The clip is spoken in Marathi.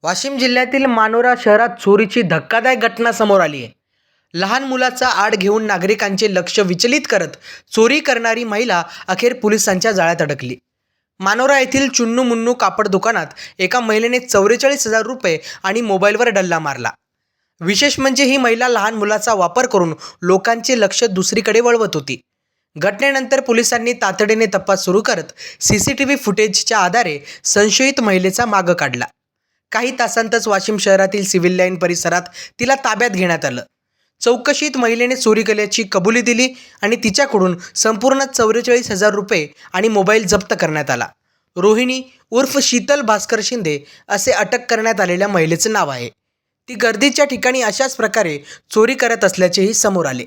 वाशिम जिल्ह्यातील मानोरा शहरात चोरीची धक्कादायक घटना समोर आली आहे. लहान मुलाचा आड घेऊन नागरिकांचे लक्ष विचलित करत चोरी करणारी महिला अखेर पोलिसांच्या जाळ्यात अडकली. मानोरा येथील चुन्नू मुन्नू कापड दुकानात एका महिलेने 44,000 रुपये आणि मोबाईलवर डल्ला मारला. विशेष म्हणजे ही महिला लहान मुलाचा वापर करून लोकांचे लक्ष दुसरीकडे वळवत होती. घटनेनंतर पोलिसांनी तातडीने तपास सुरू करत CCTV फुटेजच्या आधारे संशयित महिलेचा माग काढला. काही तासांतच वाशिम शहरातील सिव्हिल लाईन परिसरात तिला ताब्यात घेण्यात आलं. चौकशीत महिलेने चोरी केल्याची कबुली दिली आणि तिच्याकडून संपूर्ण 44,000 रुपये आणि मोबाईल जप्त करण्यात आला. रोहिणी उर्फ शीतल भास्कर शिंदे असे अटक करण्यात आलेल्या महिलेचं नाव आहे. ती गर्दीच्या ठिकाणी अशाच प्रकारे चोरी करत असल्याचेही समोर आले.